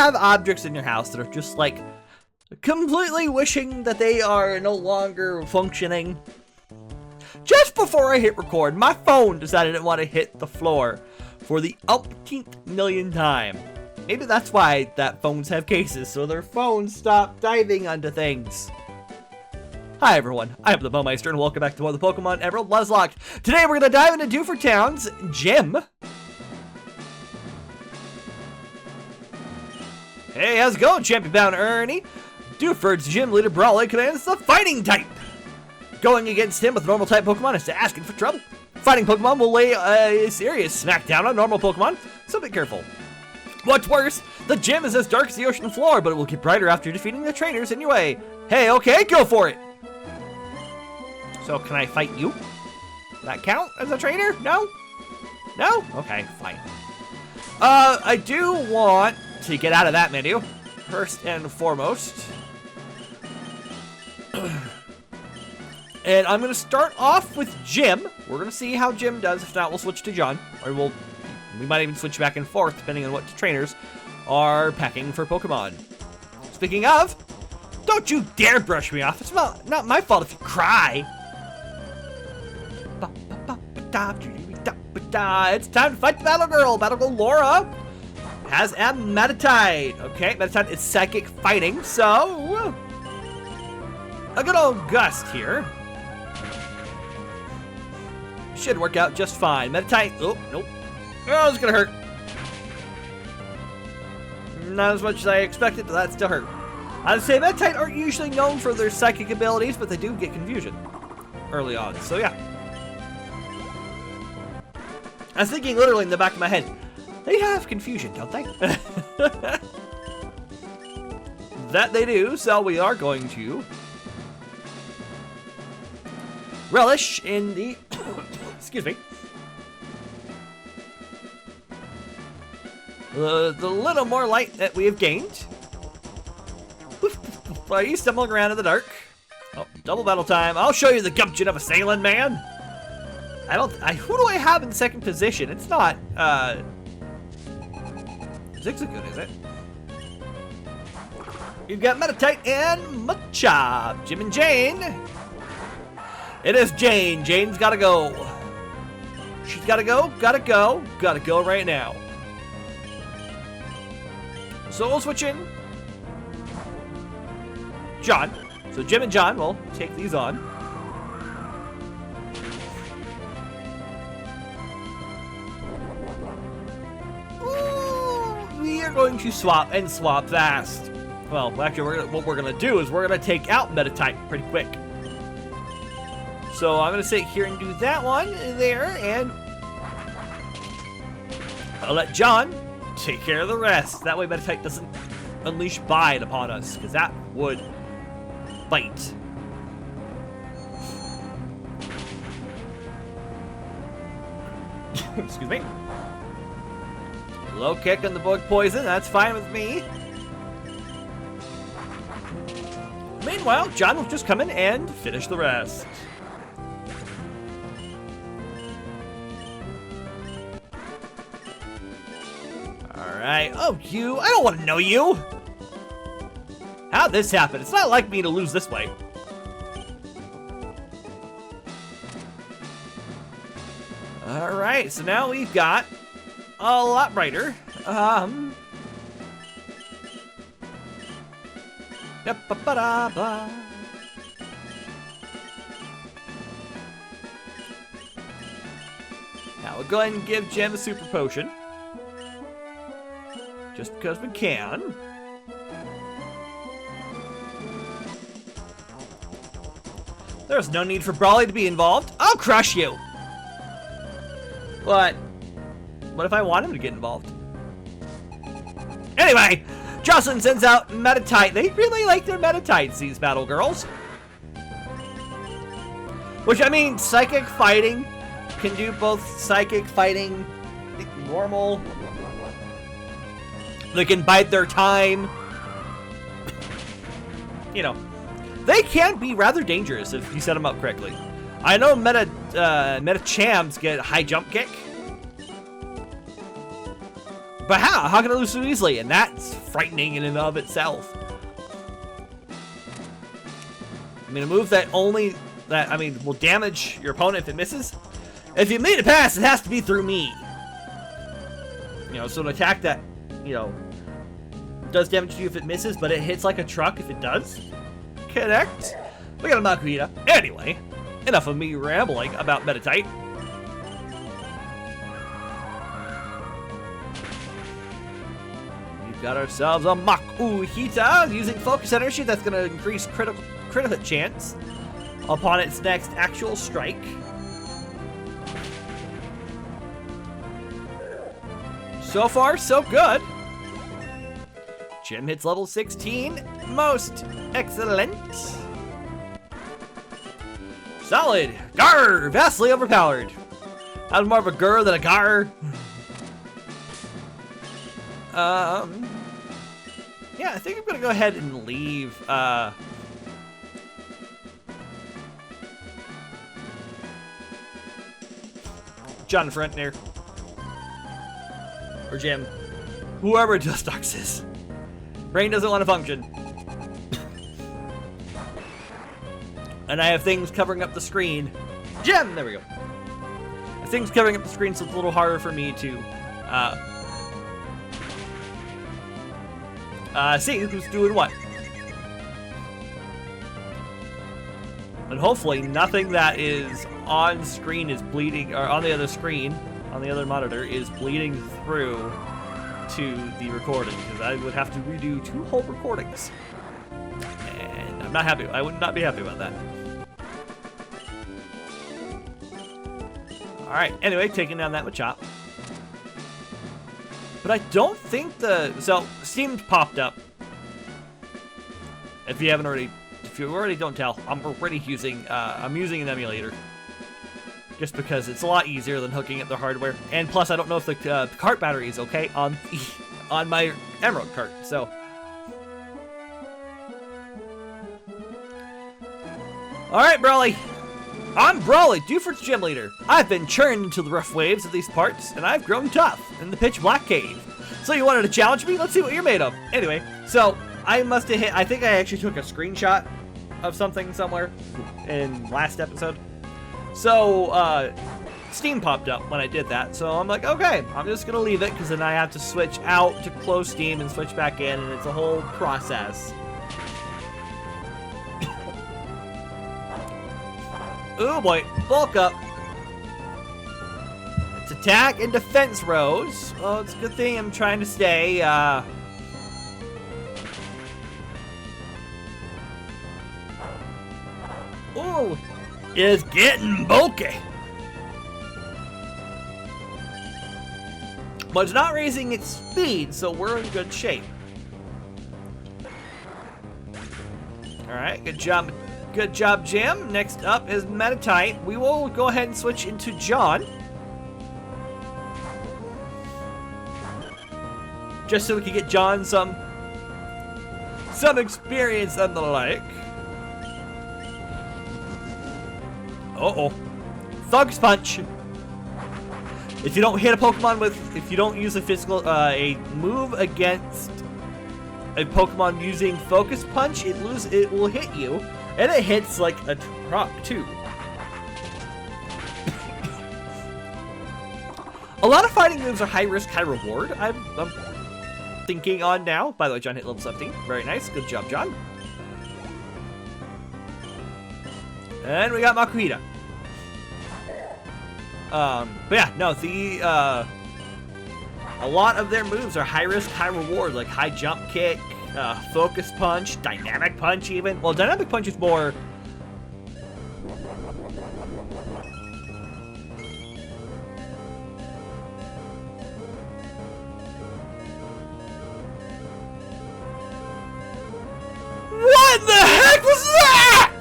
have objects in your house that are just like completely wishing that they are no longer functioning? Just before I hit record, my phone decided it wanted to hit the floor for the umpteenth million time. Maybe that's why that phones have cases, so their phones stop diving onto things. Hi everyone, I'm the Baumeister, and welcome back to one of the Pokemon Emerald Nuzlocke. Today we're going to dive into Dewford Town's gym. Hey, how's it going, Champion-bound Ernie? Dewford's gym leader Brawley commands the fighting type. Going against him with normal type Pokemon is to ask him for trouble. Fighting Pokemon will lay a serious smackdown on normal Pokemon, so be careful. What's worse, the gym is as dark as the ocean floor, but it will get brighter after defeating the trainers in your way. Hey, okay, go for it. So can I fight you? That count as a trainer? No? No? Okay, fine. I do want to get out of that menu, first and foremost. And I'm going to start off with Jim. We're going to see how Jim does. If not, we'll switch to John. Or we might even switch back and forth, depending on what the trainers are packing for Pokemon. Speaking of, don't you dare brush me off. It's not my fault if you cry. It's time to fight the Battle Girl. Battle Girl Laura has a Meditite. Okay, Meditite is psychic fighting, so a good old gust here should work out just fine. Meditite, oh, nope. Oh, it's gonna hurt. Not as much as I expected, but that still hurt. I'd say Meditite aren't usually known for their psychic abilities, but they do get confusion early on, so yeah. I was thinking literally in the back of my head, they have confusion, don't they? That they do, so we are going to relish in the excuse me, the little more light that we have gained. Are you stumbling around in the dark? Oh, double battle time. I'll show you the gumption of a sailing man. Who do I have in second position? It's not Zigzagoon, is it? You've got Meditite and Machop. Jim and Jane. It is Jane. Jane's gotta go. She's gotta go, gotta go right now. So we'll switch in John. So Jim and John will take these on. Ooh, we are going to swap and swap fast. Well, actually, what we're gonna do is we're gonna take out Meditite pretty quick. So I'm gonna sit here and do that one there, and I'll let John take care of the rest. That way Meditite doesn't unleash Bite upon us, because that would bite. Excuse me. Low kick on the bug poison, that's fine with me. Meanwhile, John will just come in and finish the rest. Alright. Oh, you. I don't want to know you. How'd this happen? It's not like me to lose this way. Alright, so now we've got a lot brighter. Now we'll go ahead and give Jim a super potion. Just because we can. There's no need for Brawley to be involved. I'll crush you! What if I want him to get involved? Anyway, Jocelyn sends out Meditite. They really like their Meditites, these battle girls. Which, I mean, psychic fighting can do both psychic fighting, normal. They can bite their time. You know, they can be rather dangerous if you set them up correctly. I know Metachams get high jump kick. But how? How can I lose so easily? And that's frightening in and of itself. I mean, a move that will damage your opponent if it misses. If you made it pass, it has to be through me. You know, so an attack that, you know, does damage to you if it misses, but it hits like a truck if it does connect. We got a Makuhita. Anyway, enough of me rambling about Meta-type. We've got ourselves a Makuhita using focus energy that's going to increase critical chance upon its next actual strike. So far, so good. Jim hits level 16. Most excellent. Solid. Gar! Vastly overpowered. I was more of a Gur than a Gar. Yeah, I think I'm gonna go ahead and leave. John front there. Or Jim. Whoever Dustox is. Brain doesn't want to function. And I have things covering up the screen. Jim! There we go. I have things covering up the screen, so it's a little harder for me to see who's doing what. And hopefully nothing that is on screen is bleeding, or on the other screen, on the other monitor, is bleeding through to the recording, because I would have to redo 2 whole recordings. And I'm not happy. I would not be happy about that. Alright, anyway, taking down that Machop. But I don't think so Steam popped up. If you already don't tell, I'm using an emulator. Just because it's a lot easier than hooking up the hardware. And plus, I don't know if the cart battery is okay on my Emerald cart, so. Alright, Brawly. I'm Brawly, Dewford's gym leader. I've been churned into the rough waves of these parts, and I've grown tough in the pitch black cave. So you wanted to challenge me? Let's see what you're made of. Anyway, so I must have hit, I think I actually took a screenshot of something somewhere in last episode. So, Steam popped up when I did that, so I'm like, okay, I'm just gonna leave it, because then I have to switch out to close Steam and switch back in, and it's a whole process. Oh boy, bulk up. It's attack and defense rows. Well, it's a good thing I'm trying to stay, Ooh, it's getting bulky. But it's not raising its speed, so we're in good shape. Alright, good job. Good job, Jim. Next up is Meta-type. We will go ahead and switch into John. Just so we can get John some experience and the like. Uh-oh. Thug's Punch. If you don't hit a Pokemon if you don't use a move against a Pokemon using Focus Punch, it will hit you. And it hits like a truck, too. A lot of fighting moves are high risk, high reward. I'm thinking on now. By the way, John hit level 17. Very nice. Good job, John. And we got Makuhita. But yeah, no, a lot of their moves are high risk, high reward, like high jump kick, focus punch, dynamic punch even. Well, dynamic punch is more... What the heck was that?!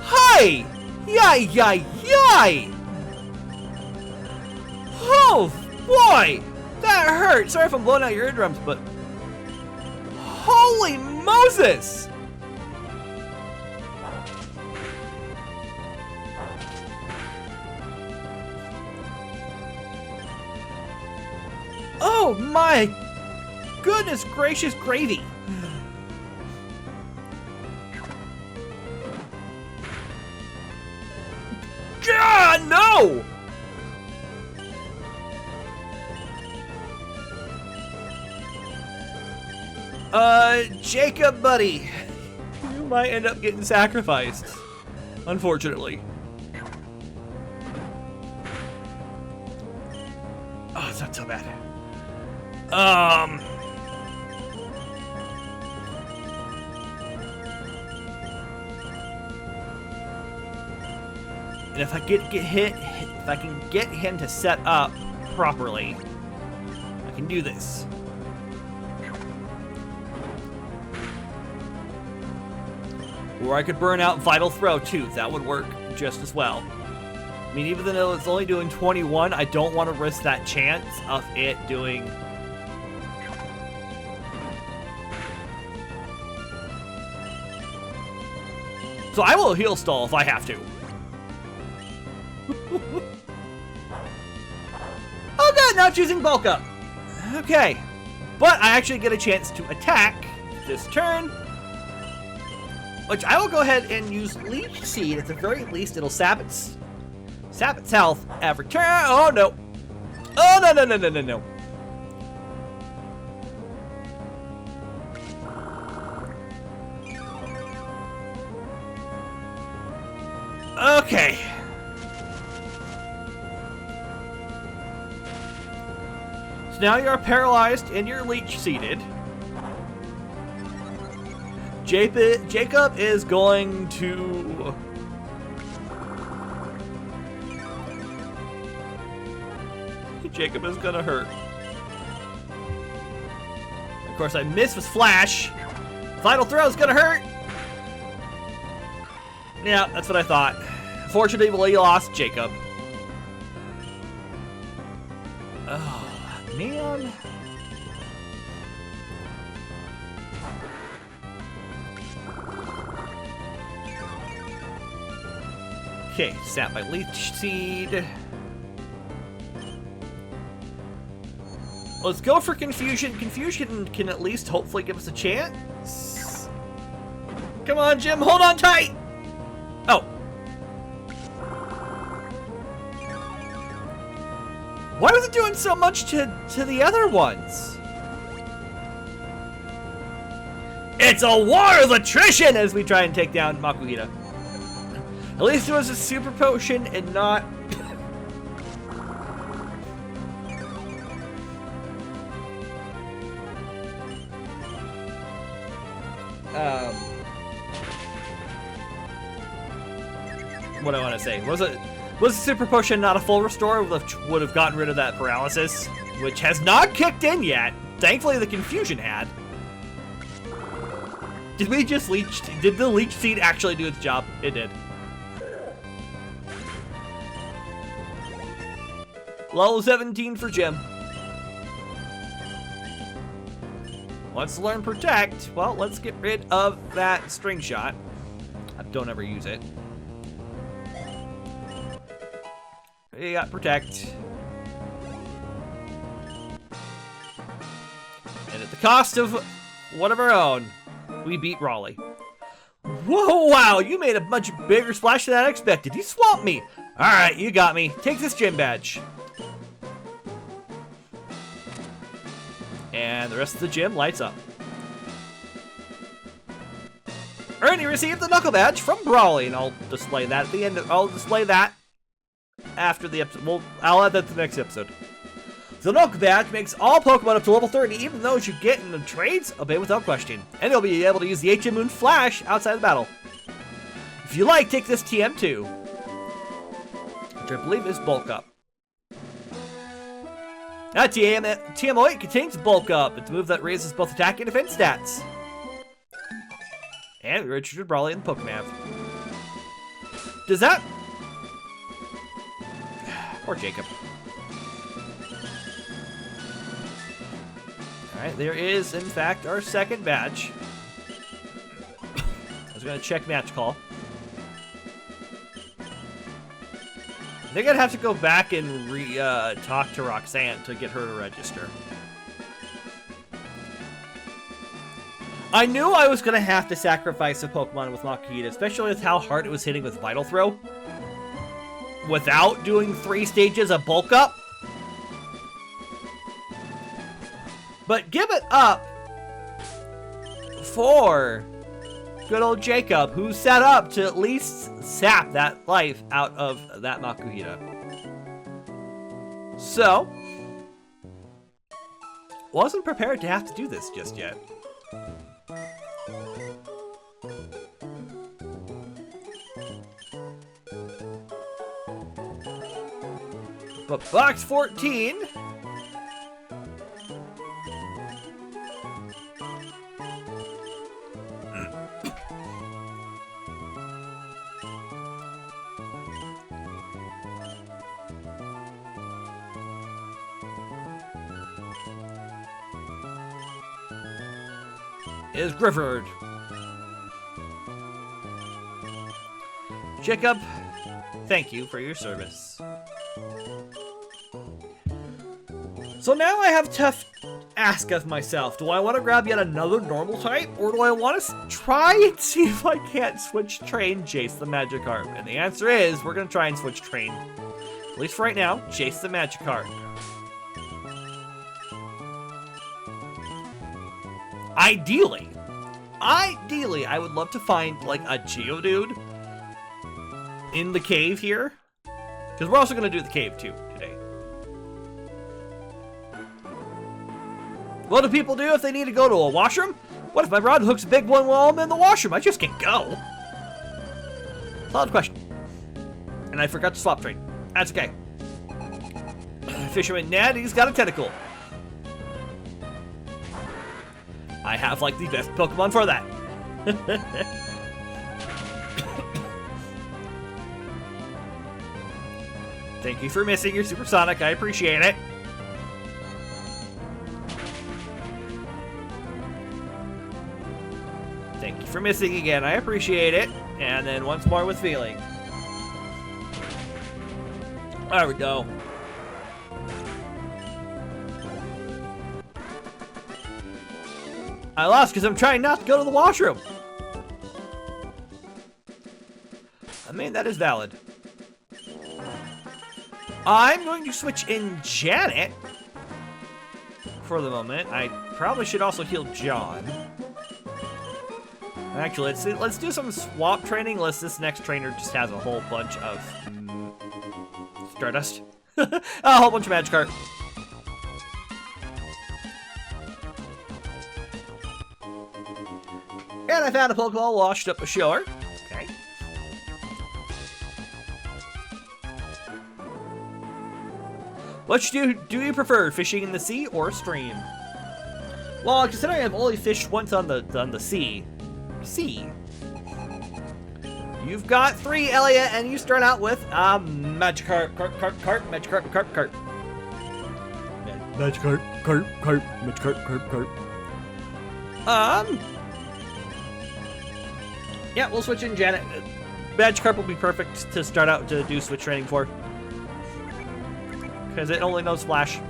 Hey! Yay, yay, yay! Oh, boy! That hurt! Sorry if I'm blowing out your eardrums, but... Holy Moses! Oh my goodness gracious gravy. God, no! Jacob, buddy. You might end up getting sacrificed. Unfortunately. Oh, it's not so bad. And if I if I can get him to set up properly, I can do this. Or I could burn out Vital Throw too. That would work just as well. I mean, even though it's only doing 21, I don't want to risk that chance of it doing... So I will heal stall if I have to. Oh god, now choosing bulk up. Okay. But I actually get a chance to attack this turn. Which I will go ahead and use Leech Seed. At the very least, it'll sap its health every turn. Oh no. Oh no, no, no, no, no, no. Okay. So now you're paralyzed and you're leech seeded. Jacob is going to... Jacob is gonna hurt. Of course, I missed with Flash. Final throw is gonna hurt. Yeah, that's what I thought. Fortunately, we lost Jacob. Oh, man. Okay, sat by Leech Seed. Let's go for Confusion. Confusion can at least hopefully give us a chance. Come on, Jim, hold on tight! Oh. Why was it doing so much to the other ones? It's a war of attrition as we try and take down Makuhita. At least it was a super potion and not... what do I want to say? Was a super potion not a full restore? Would have gotten rid of that paralysis, which has not kicked in yet. Thankfully, the confusion had. Did we just leech? Did the leech seed actually do its job? It did. Level 17 for Jim. Wants to learn Protect. Well, let's get rid of that string shot. I don't ever use it. We got Protect. And at the cost of one of our own, we beat Raleigh. Whoa, wow, you made a much bigger splash than I expected. You swamped me. All right, you got me. Take this gym badge. And the rest of the gym lights up. Ernie received the knuckle badge from Brawley, and I'll display that at the end. I'll display that after the episode. I'll add that to the next episode. The knuckle badge makes all Pokemon up to level 30, even those you get in the trades, obey without question. And you'll be able to use the HM Moon Flash outside the battle. If you like, take this TM2, which I believe is Bulk Up. Now TM08 contains Bulk Up. It's a move that raises both attack and defense stats. And we registered Brawley in the Pokemon. Does that... Poor Jacob. Alright, there is, in fact, our second badge. I was going to check match call. I think I'd have to go back and talk to Roxanne to get her to register. I knew I was gonna have to sacrifice a Pokemon with Makuhita, especially with how hard it was hitting with Vital Throw. Without doing 3 stages of bulk up. But give it up for good old Jacob, who set up to at least sap that life out of that Makuhita. So, wasn't prepared to have to do this just yet. But box 14 is Grifford. Jacob, thank you for your service. So now I have tough ask of myself. Do I want to grab yet another normal type, or do I want to try and see if I can't switch train Jace the Magikarp? And the answer is, we're going to try and switch train. At least for right now, Jace the Magikarp. Ideally, I would love to find, like, a Geodude in the cave here. Because we're also going to do the cave, too, today. What do people do if they need to go to a washroom? What if my rod hooks a big one while I'm in the washroom? I just can't go. Solid question. And I forgot to swap train. That's okay. Fisherman Ned, he's got a tentacle. I have, like, the best Pokemon for that. Thank you for missing your Supersonic. I appreciate it. Thank you for missing again. I appreciate it. And then once more with feeling. There we go. I lost because I'm trying not to go to the washroom. I mean, that is valid. I'm going to switch in Janet for the moment. I probably should also heal John. Actually, let's do some swap training unless this next trainer just has a whole bunch of Stardust. A whole bunch of Magikarp. And I found a Pokeball washed up ashore. Okay. Which do you prefer, fishing in the sea or stream? Well, considering I've only fished once on the sea. You've got 3, Elliot, and you start out with Magikarp, Magikarp, Magikarp. Yeah, we'll switch in Janet. Magikarp will be perfect to start out to do switch training for. Because it only knows Flash.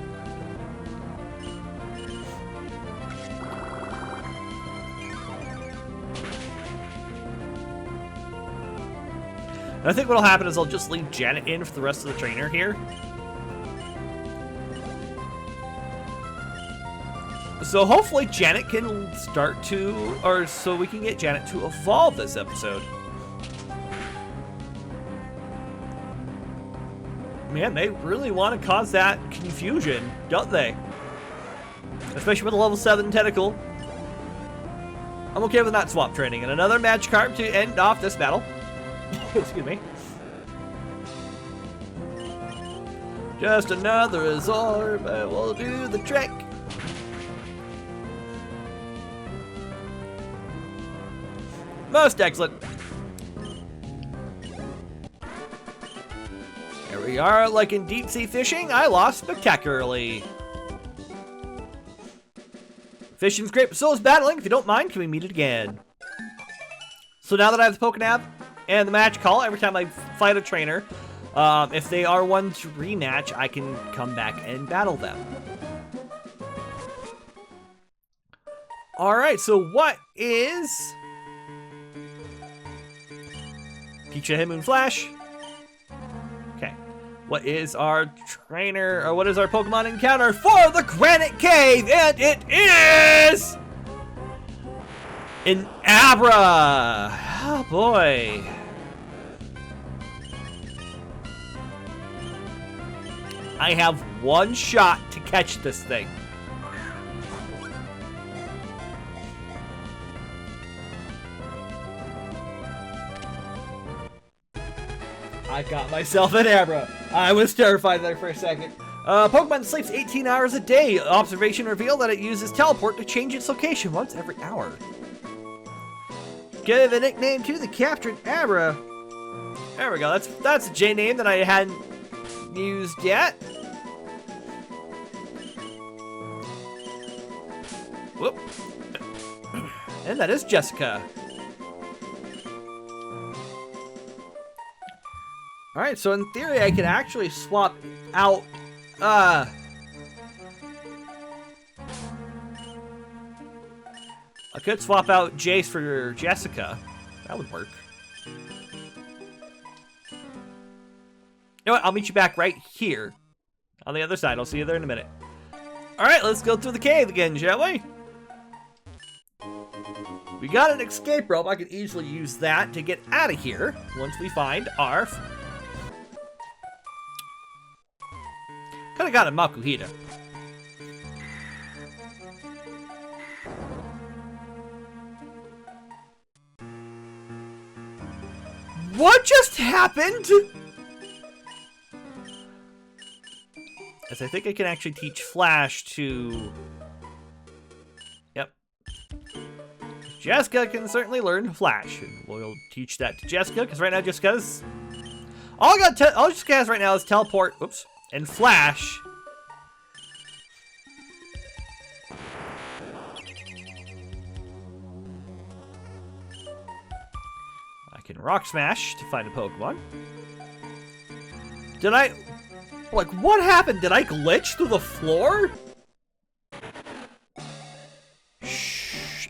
And I think what'll happen is I'll just leave Janet in for the rest of the trainer here. So hopefully Janet can start to, or so we can get Janet to evolve this episode. Man, they really want to cause that confusion, don't they? Especially with a level 7 tentacle. I'm okay with not swap training. And another Magikarp to end off this battle. Excuse me. Just another Azor, but we'll do the trick. Most excellent. Here we are, like in deep sea fishing, I lost spectacularly. Fishing's great, but so is battling. If you don't mind, can we meet it again? So now that I have the Pokénav and the match call, every time I fight a trainer, if they are one to rematch, I can come back and battle them. Alright, so what is... Pikachu Hitmoon Flash. Okay. What is our trainer, or what is our Pokemon encounter for the Granite Cave? And it is... an Abra! Oh boy. I have one shot to catch this thing. I got myself an Abra. I was terrified there for a second. Pokemon sleeps 18 hours a day. Observation revealed that it uses teleport to change its location once every hour. Give a nickname to the captured Abra. There we go. That's a J name that I hadn't used yet. Whoop. And that is Jessica. Alright, so in theory I could actually swap out, I could swap out Jace for Jessica. That would work. You know what, I'll meet you back right here. On the other side, I'll see you there in a minute. Alright, let's go through the cave again, shall we? We got an escape rope. I could easily use that to get out of here once we find our... Could've got a Makuhita. What just happened? As I think I can actually teach Flash to... Yep. Jessica can certainly learn Flash, and we'll teach that to Jessica, because right now Jessica's... All Jessica has right now is Teleport, oops, and Flash. I can Rock Smash to find a Pokemon. Did I... Like, what happened? Did I glitch through the floor? Shh.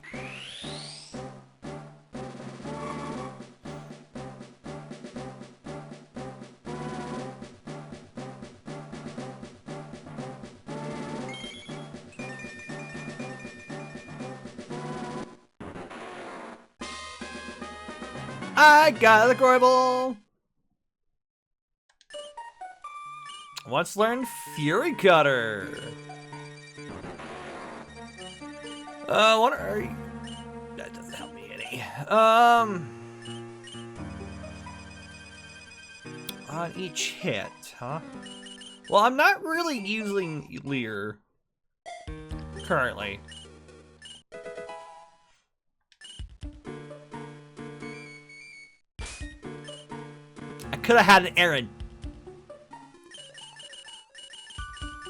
I got the Groibble! Let's learn Fury Cutter. What are you? That doesn't help me any. On each hit, huh? Well, I'm not really using Leer currently. I could have had an Aaron.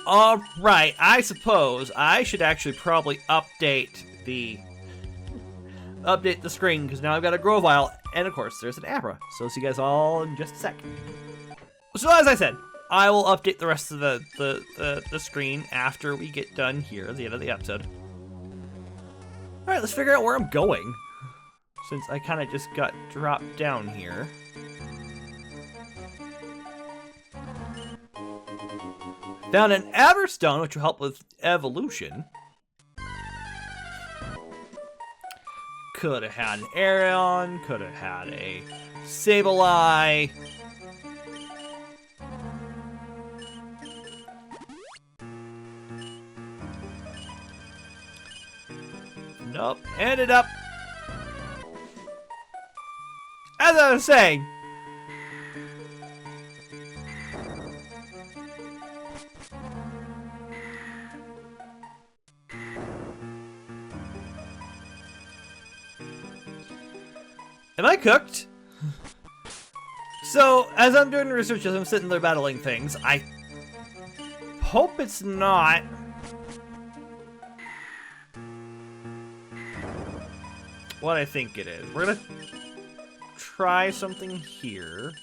Alright, I suppose I should actually probably update the screen, because now I've got a Grovyle, and of course there's an Abra. So see you guys all in just a sec. So as I said, I will update the rest of the screen after we get done here at the end of the episode. Alright, let's figure out where I'm going, since I kind of just got dropped down here. Found an Everstone, which will help with evolution. Could have had an Aeron, could have had a Sableye. Nope, ended up... As I was saying, am I cooked? So, as I'm doing research, as I'm sitting there battling things, I hope it's not what I think it is. We're gonna try something here.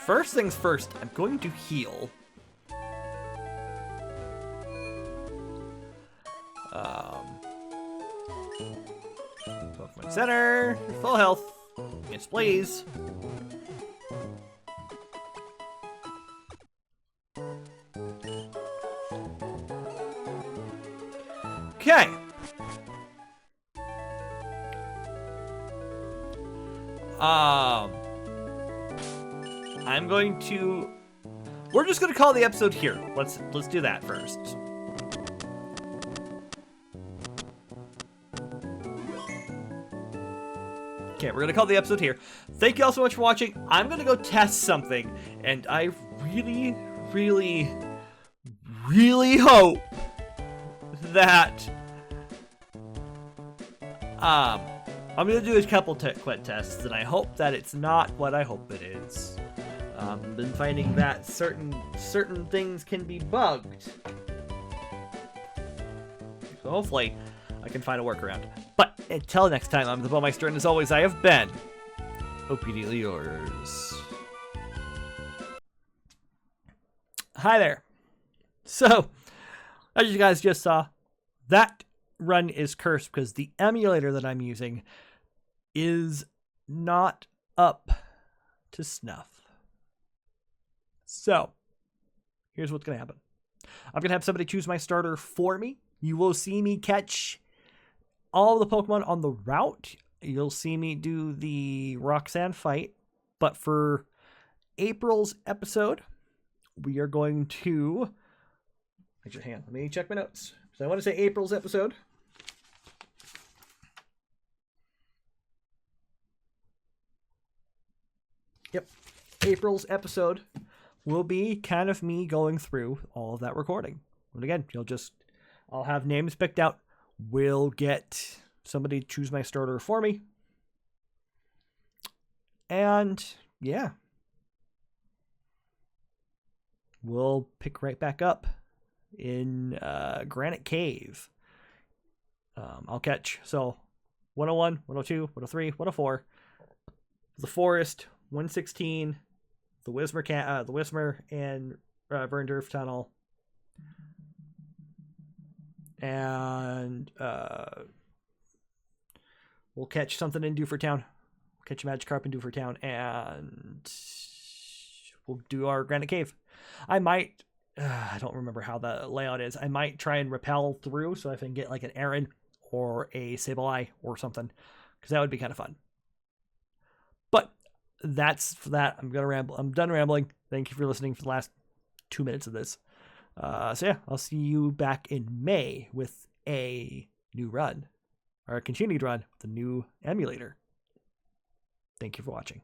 first things first, I'm going to heal. Pokemon Center, full health. Yes, please. Okay. I'm going to. We're just going to call the episode here. Let's do that first. Okay, we're going to call the episode here. Thank you all so much for watching. I'm going to go test something, and I really, really, really hope that I'm going to do a couple quick tests, and I hope that it's not what I hope it is. I've been finding that certain things can be bugged. So hopefully I can find a workaround. But until next time, I'm the Baumeister, and as always, I have been obediently yours. Hi there. So, as you guys just saw, that run is cursed because the emulator that I'm using is not up to snuff. So, here's what's going to happen. I'm going to have somebody choose my starter for me. You will see me catch all the Pokemon on the route. You'll see me do the Roxanne fight. But for April's episode, we are going to... Actually, hang on. Let me check my notes. So I want to say April's episode. Yep. April's episode will be kind of me going through all of that recording. And again, I'll have names picked out. We'll get somebody to choose my starter for me. And yeah. We'll pick right back up in Granite Cave. I'll catch. So 101, 102, 103, 104. The Forest, 116. The Whismer and Verndorf Tunnel. And we'll catch something in Dewford Town. Catch a Magikarp in Dewford Town, and we'll do our Granite Cave. I might, I don't remember how the layout is. I might try and rappel through so I can get like an Aaron or a Sableye or something, because that would be kind of fun. But that's for that. I'm done rambling. Thank you for listening for the last 2 minutes of this. So yeah, I'll see you back in May with a new run, or a continued run with a new emulator. Thank you for watching.